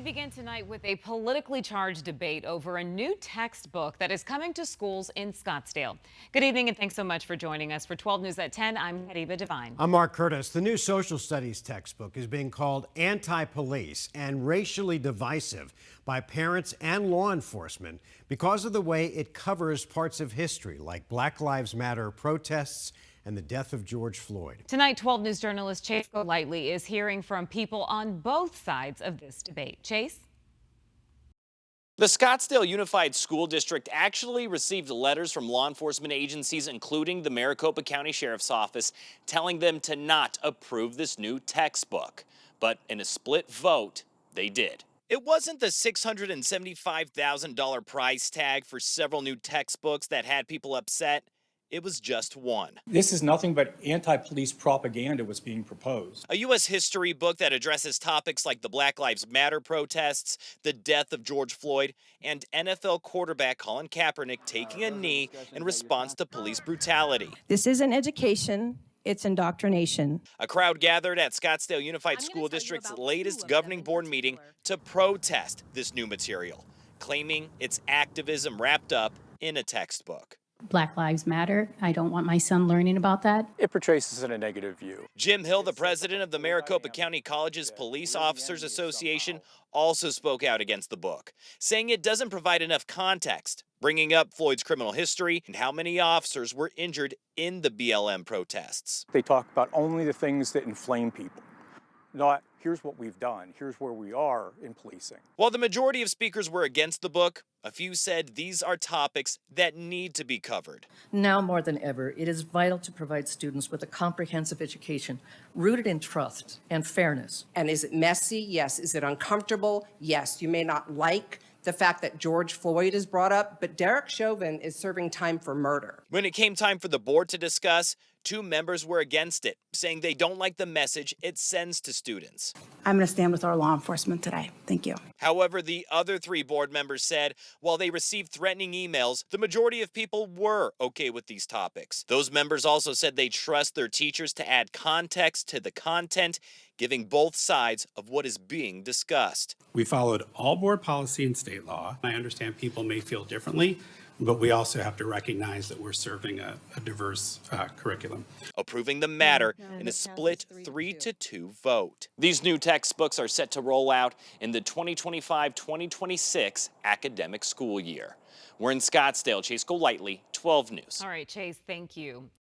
We begin tonight with a politically charged debate over a new textbook that is coming to schools in Scottsdale. Good evening and thanks so much for joining us. For 12 News at 10, I'm Hadiba Devine. I'm Mark Curtis. The new social studies textbook is being called anti-police and racially divisive by parents and law enforcement because of the way it covers parts of history like Black Lives Matter protests and the death of George Floyd. Tonight, 12 News journalist Chase Golightly is hearing from people on both sides of this debate. Chase? The Scottsdale Unified School District actually received letters from law enforcement agencies, including the Maricopa County Sheriff's Office, telling them to not approve this new textbook. But in a split vote, they did. It wasn't the $675,000 price tag for several new textbooks that had people upset. It was just one. This is nothing but anti-police propaganda was being proposed. A U.S. history book that addresses topics like the Black Lives Matter protests, the death of George Floyd, and NFL quarterback Colin Kaepernick taking a knee in response to police brutality. This isn't education, it's indoctrination. A crowd gathered at Scottsdale Unified School District's latest governing board meeting to protest this new material, claiming it's activism wrapped up in a textbook. Black Lives Matter. I don't want my son learning about that. It portrays us in a negative view. Jim Hill, the president of the Maricopa County Colleges Police Officers Association, also spoke out against the book, saying it doesn't provide enough context, bringing up Floyd's criminal history and how many officers were injured in the BLM protests. They talk about only the things that inflame people, not here's what we've done, here's where we are in policing. While the majority of speakers were against the book, a few said these are topics that need to be covered. Now more than ever, it is vital to provide students with a comprehensive education rooted in trust and fairness. And is it messy? Yes. Is it uncomfortable? Yes. You may not like the fact that George Floyd is brought up, but Derek Chauvin is serving time for murder. When it came time for the board to discuss, two members were against it, saying they don't like the message it sends to students. I'm going to stand with our law enforcement today. Thank you. However, the other three board members said while they received threatening emails, the majority of people were okay with these topics. Those members also said they trust their teachers to add context to the content, giving both sides of what is being discussed. We followed all board policy and state law. I understand people may feel differently, but we also have to recognize that we're serving a diverse curriculum. Approving the matter in a split 3-2 vote. These new textbooks are set to roll out in the 2025-2026 academic school year. We're in Scottsdale. Chase Golightly, 12 News. All right, Chase, thank you.